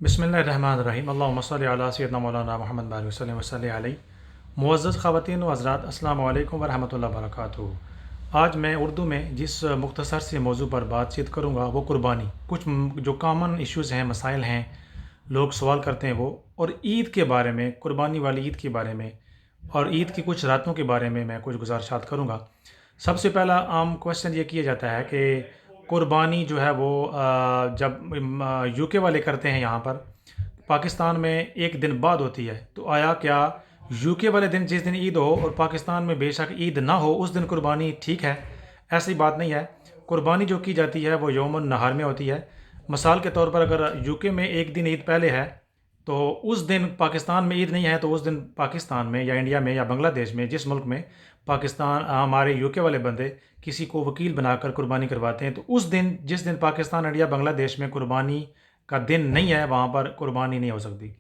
बिस्मिल्लाहिर्रहमानिर्रहीम अल्लाहुम्मा सल्लि अला सय्यिदना मौलाना मोहम्मद बारिक वसल्लम वसल्लि अलैहि। मुअज़्ज़ज़ ख़वातीन व हज़रात, अस्सलामु अलैकुम व रहमतुल्लाहि व बरकातुहू। आज मैं उर्दू में जिस मुख्तसर से मौजू पर बातचीत करूँगा वो कुर्बानी। कुछ जो कॉमन इश्यूज़ हैं, मसाइल हैं, लोग सवाल करते हैं वो, और ईद के बारे में, कुर्बानी वाली ईद के बारे में और ईद की कुछ रातों के बारे में मैं कुछ गुज़ारिशात करूँगा। सबसे पहला आम क्वेश्चन ये किया जाता है कि कुर्बानी जो है वो जब यूके वाले करते हैं यहाँ पर, पाकिस्तान में एक दिन बाद होती है, तो आया क्या यूके वाले दिन जिस दिन ईद हो और पाकिस्तान में बेशक ईद ना हो उस दिन कुर्बानी ठीक है? ऐसी बात नहीं है। कुर्बानी जो की जाती है वो यौमुन नहर में होती है। मिसाल के तौर पर अगर यूके में एक दिन ईद पहले है तो उस दिन पाकिस्तान में ईद नहीं है, तो उस दिन पाकिस्तान में या इंडिया में या बांग्लादेश में, जिस मुल्क में पाकिस्तान हमारे यूके वाले बंदे किसी को वकील बनाकर कुर्बानी करवाते हैं, तो उस दिन जिस दिन पाकिस्तान, इंडिया, बांग्लादेश में कुर्बानी का दिन नहीं है वहाँ पर कुर्बानी नहीं हो सकती।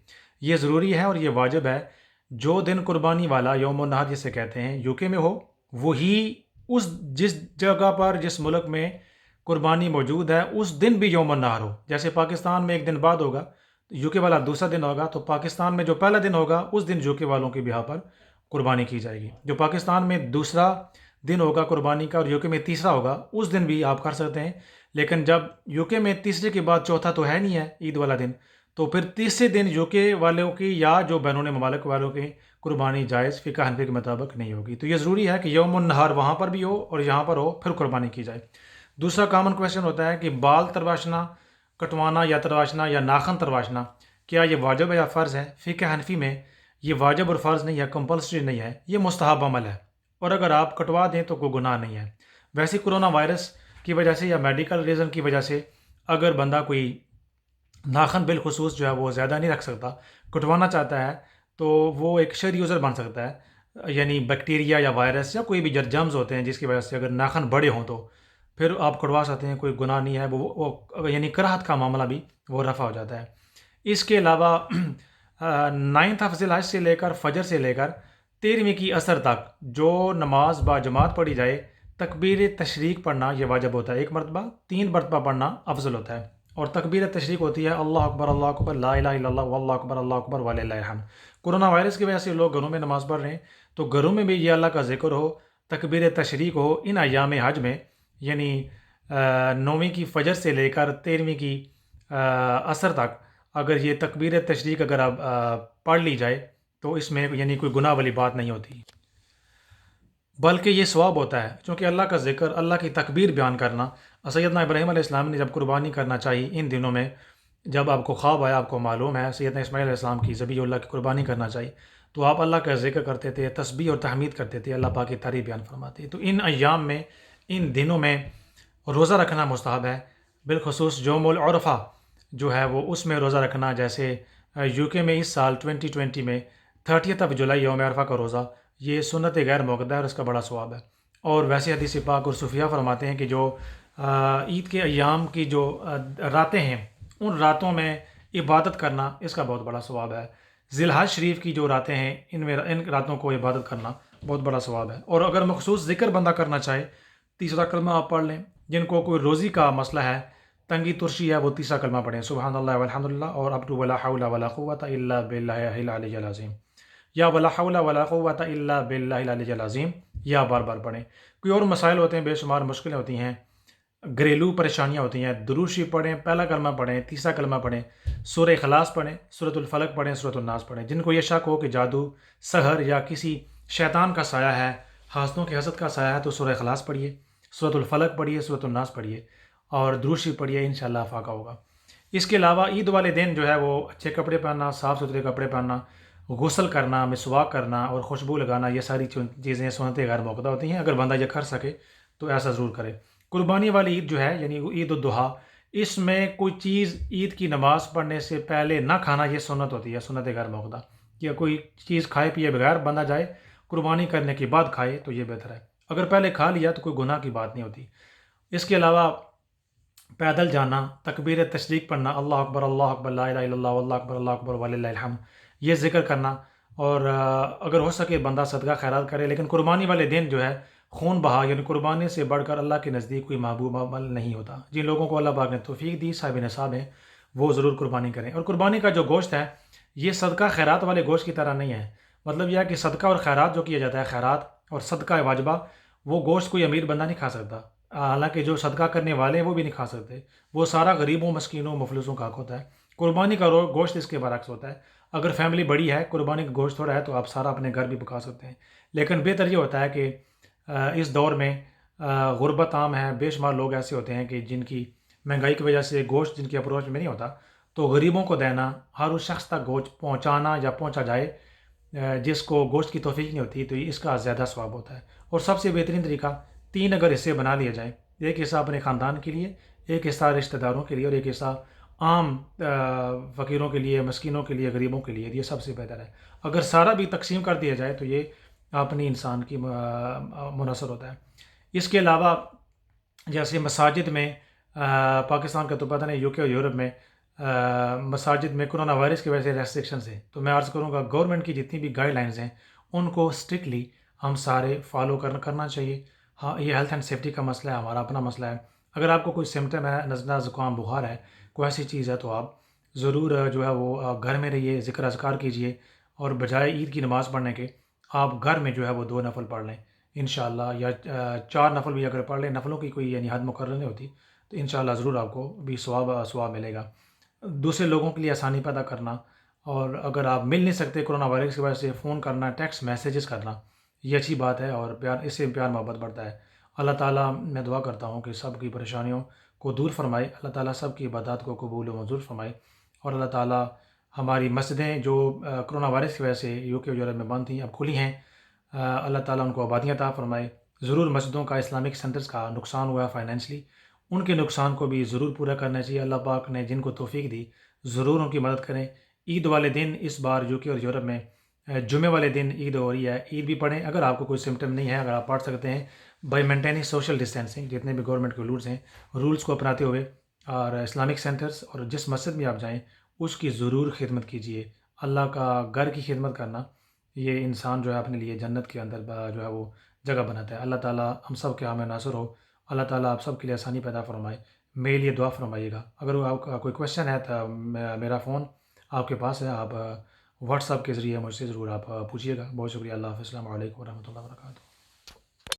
ये ज़रूरी है और ये वाजिब है। जो दिन कुर्बानी वाला यौमुन नहर जिसे कहते हैं यूके में हो, वही उस जिस जगह पर, जिस मुल्क में कुर्बानी मौजूद है उस दिन भी यौमुन नहर हो। जैसे पाकिस्तान में एक दिन बाद होगा तो यूके वाला दूसरा दिन होगा, तो पाकिस्तान में जो पहला दिन होगा उस दिन यूके वालों के बिहा पर कुर्बानी की जाएगी। जो पाकिस्तान में दूसरा दिन होगा कुर्बानी का और यूके में तीसरा होगा, उस दिन भी आप कर सकते हैं। लेकिन जब यूके में तीसरे के बाद चौथा तो है नहीं है ईद वाला दिन, तो फिर तीसरे दिन यूके वालों की या जो बैरून ममालिक वालों की कुर्बानी जायज़ फ़िक़्ह हनफ़ी के मुताबिक नहीं होगी। तो ये ज़रूरी है कि यौमुन नहर वहाँ पर भी हो और यहाँ पर हो, फिर कुर्बानी की जाए। दूसरा कॉमन क्वेश्चन होता है कि बाल तरवाशना, कटवाना या तरवाशना या नाखन तरवाशना, क्या ये वाजिब है या फ़र्ज़ है? फ़िक़्ह हनफ़ी में ये वाजिब और फ़र्ज़ नहीं है, कंपल्सरी नहीं है, ये मुस्तहब अमल है, और अगर आप कटवा दें तो कोई गुनाह नहीं है। वैसे कोरोना वायरस की वजह से या मेडिकल रीज़न की वजह से अगर बंदा कोई नाखन बिलखुसूस जो है वो ज़्यादा नहीं रख सकता, कटवाना चाहता है, तो वो एक शर यूज़र बन सकता है। यानी बैक्टीरिया या वायरस या कोई भी जर्म्स होते हैं जिसकी वजह से अगर नाखन बड़े हों तो फिर आप कटवा सकते हैं, कोई गुनाह नहीं है। वो यानी कराहत का मामला भी वो रफ़ा हो जाता है। इसके अलावा 9th ऑफ ज़िल हज से लेकर फजर से लेकर 13वीं की असर तक जो नमाज बाजमात पढ़ी जाए, तकबीर तशरीक पढ़ना ये वाजिब होता है। एक मरतबा 3 मरतबा पढ़ना अफजल होता है। और तकबीर तशरीक होती है अल्लाह अकबर ला इलाहा इल्लल्लाह वल्लाहु अकबर वलिल्लाहिल हम्द। कोरोना वायरस की वजह से लोग घरों में नमाज़ पढ़ रहे हैं, तो घरों में भी ये अल्लाह का ज़िक्र हो, तकबीर तशरीक हो इन अय्याम हज में, यानी 9वीं की फजर से लेकर 13वीं की असर तक अगर ये तकबीर तशरीक अगर आप पढ़ ली जाए तो इसमें यानी कोई गुनाह वाली बात नहीं होती, बल्कि ये सवाब होता है। क्योंकि अल्लाह का ज़िक्र, अल्लाह की तकबीर बयान करना, सैयदना इब्राहीम अलैहिस्सलाम ने जब कुर्बानी करना चाहिए इन दिनों में, जब आपको ख्वाब आया, आपको मालूम है सैयदना इस्माईल अलैहिस्सलाम की ज़बीहुल्लाह की कुर्बानी करना चाहिए, तो आप अल्लाह का ज़िक्र करते थे, तस्बीह और तहमीद करते थे, अल्लाह पाक की तारीफ़ बयान फरमाते। तो इन अय्याम में, इन दिनों में रोज़ा रखना मुस्तहब है। बिलखुसूस यौमुल अरफ़ा जो है वो उसमें रोज़ा रखना, जैसे यूके में इस साल 2020 में 30 ऑफ जुलाई यौम अरफ़ा का रोज़ा, ये सुन्नत गैर मुक़द्दा है और इसका बड़ा सवाब है। और वैसे हदीस पाक और सूफिया फरमाते हैं कि जो ईद के अय्याम की जो रातें हैं, उन रातों में इबादत करना इसका बहुत बड़ा सवाब है। ज़िलहज शरीफ की जो रातें हैं इनमें, इन रातों को इबादत करना बहुत बड़ा सवाब है। और अगर मखसूस ज़िक्र बंदा करना चाहे, तीसरा कलमा आप पढ़ लें। जिनको कोई रोज़ी का मसला है, तंगी तुर्शी है, वो तीसरा कलमा पढ़ें, सुबहानल्लाह वल्हम्दुलिल्लाह और अब टू वला हौला वला कुव्वता इल्ला बिल्लाहिल अलिय्यिल अज़ीम, या वला हौला वला कुव्वता इल्ला बिल्लाहिल अलिय्यिल अज़ीम, या बार बार पढ़ें। कोई और मसाइल होते हैं, बेशुमार मुश्किलें होती हैं, घरेलू परेशानियाँ होती हैं, दुरूद शरीफ पढ़ें, पहला कलमा पढ़ें, तीसरा कलमा पढ़ें, सूरह इखलास पढ़ें, सूरतुल फलक पढ़ें, सूरतुल नास पढ़ें। जिनको ये शक हो कि जादू, सहर या किसी शैतान का साया है, हासदों के हसद का साया है, तो सूरह इखलास पढ़िए, सूरतुल फलक पढ़िए, सूरतुल नास पढ़िए और दुरूद शरीफ पढ़िए, इंशाअल्लाह फाका होगा। इसके अलावा ईद वाले दिन जो है वो अच्छे कपड़े पहनना, साफ़ सुथरे कपड़े पहनना, गुस्ल करना, मिसवाक करना और खुशबू लगाना, ये सारी चीज़ें सुन्नत गैर मुक़द्दा होती हैं। अगर बंदा ये कर सके तो ऐसा ज़रूर करे। कुर्बानी वाली ईद जो है यानी ईद उद दुहा, इसमें कोई चीज़ ईद की नमाज़ पढ़ने से पहले ना खाना, ये सुन्नत होती है, सुन्नत गैर मुक़द्दा। या कोई चीज़ खाए पिए बगैर बंदा जाए, कुर्बानी करने के बाद खाए तो ये बेहतर है। अगर पहले खा लिया तो कोई गुनाह की बात नहीं होती। इसके अलावा पैदल जाना, तकबीर तशरीक पढ़ना, अल्लाह अकबर ला इलाहा इल्लल्लाह वल्लाहु अकबर वलिल्लाहिल हम्द, ये ज़िक्र करना। और अगर हो सके बंदा सदका खैरात करे। लेकिन कुर्बानी वाले दिन जो है खून बहा, यानी कुर्बानी से बढ़कर अल्लाह के नज़दीक कोई महबूब अमल नहीं होता। जिन लोगों को अल्लाह पाक ने तौफीक दी, साहिब निसाब हैं, وہ ضرور قربانی کریں. اور قربانی کا جو گوشت ہے یہ صدقہ خیرات والے گوشت کی طرح نہیں ہے. مطلب یہ ہے کہ صدقہ اور خیرات جو کیا جاتا ہے، خیرات اور صدقہ واجبہ، وہ گوشت کوئی امیر بندہ نہیں کھا سکتا. حالانکہ جو صدقہ کرنے والے ہیں وہ بھی نہیں کھا سکتے. وہ سارا غریبوں، مسکینوں، مفلسوں کا حق ہوتا ہے. قربانی کا گوشت اس کے برعکس ہوتا ہے. اگر فیملی بڑی ہے، قربانی کا گوشت تھوڑا ہے، تو آپ سارا اپنے گھر بھی پکا سکتے ہیں. لیکن بہتر یہ ہوتا ہے کہ اس دور میں غربت عام ہے. بے شمار لوگ ایسے ہوتے ہیں کہ جن کی مہنگائی کی وجہ سے گوشت جن کی اپروچ میں نہیں ہوتا، تو غریبوں کو دینا، ہر اس شخص تک گوشت پہنچانا یا پہنچا جائے جس کو گوشت کی توفیق نہیں ہوتی، تو اس کا زیادہ ثواب ہوتا ہے. اور سب سے بہترین طریقہ 3 اگر حصے بنا لیے جائیں، ایک حصہ اپنے خاندان کے لیے، ایک حصہ رشتہ داروں کے لیے، اور ایک حصہ عام فقیروں کے لیے، مسکینوں کے لیے، غریبوں کے لیے، یہ سب سے بہتر ہے. اگر سارا بھی تقسیم کر دیا جائے تو یہ اپنی انسان کی منحصر ہوتا ہے. اس کے علاوہ جیسے مساجد میں پاکستان کا تو پتہ نہیں، یو کے اور یورپ میں مساجد میں کرونا وائرس کی وجہ سے ریسٹرکشنز ہیں. تو میں عرض کروں گا گورنمنٹ کی جتنی بھی گائیڈ لائنز ہیں ان کو اسٹرکٹلی ہم سارے فالو کرنا چاہیے. ہاں، یہ ہیلتھ اینڈ سیفٹی کا مسئلہ ہے، ہمارا اپنا مسئلہ ہے. اگر آپ کو کوئی سمٹم ہے، نزلہ، زکام، بخار ہے، کوئی ایسی چیز ہے، تو آپ ضرور جو ہے وہ گھر میں رہیے، ذکر اذکار کیجیے، اور بجائے عید کی نماز پڑھنے کے آپ گھر میں جو ہے وہ 2 نفل پڑھ لیں انشاءاللہ، یا 4 نفل بھی اگر پڑھ لیں. نفلوں کی کوئی یعنی حد مقرر نہیں ہوتی، تو انشاءاللہ ضرور آپ کو بھی ثواب ملے گا. دوسرے لوگوں کے لیے آسانی پیدا کرنا، اور اگر آپ مل نہیں سکتے کرونا وائرس کی وجہ سے، فون کرنا، ٹیکسٹ میسیجز کرنا، یہ اچھی بات ہے، اور اس سے پیار محبت بڑھتا ہے. اللہ تعالیٰ، میں دعا کرتا ہوں کہ سب کی پریشانیوں کو دور فرمائے. اللہ تعالیٰ سب کی عبادات کو قبول و منظور فرمائے. اور اللہ تعالیٰ ہماری مسجدیں جو کرونا وائرس کی وجہ سے یو کے یورپ میں بند تھیں، اب کھلی ہیں. اللہ تعالیٰ ان کو آبادیاں عطا فرمائے. ضرور مسجدوں کا، اسلامک سینٹرز کا نقصان ہوا ہے فائنینشلی، ان کے نقصان کو بھی ضرور پورا کرنا چاہیے. اللہ پاک نے جن کو توفیق دی ضرور ان کی مدد کریں. عید والے دن اس بار یو کے اور یورپ میں جمعے والے دن عید ہو رہی ہے، عید بھی پڑھیں. اگر آپ کو کوئی سمٹم نہیں ہے، اگر آپ پڑھ سکتے ہیں بائی مینٹیننگ سوشل ڈسٹینسنگ، جتنے بھی گورنمنٹ کے رولز ہیں، رولز کو اپناتے ہوئے، اور اسلامک سینٹرز اور جس مسجد میں آپ جائیں اس کی ضرور خدمت کیجیے. اللہ کا گھر کی خدمت کرنا، یہ انسان جو ہے اپنے لیے جنت کے اندر جو ہے وہ جگہ بناتا ہے. اللہ تعالیٰ ہم سب کے حامی ناصر ہو. اللہ تعالیٰ آپ سب کے لیے آسانی پیدا فرمائے. میرے لیے دعا فرمائیے گا. اگر آپ کا کوئی کویشچن ہے تو میرا فون آپ کے پاس ہے، آپ واٹس ایپ کے ذریعے مجھ سے ضرور آپ پوچھیے گا. بہت شکریہ. اللہ حافظ. السلام علیکم ورحمۃ اللہ وبرکاتہ.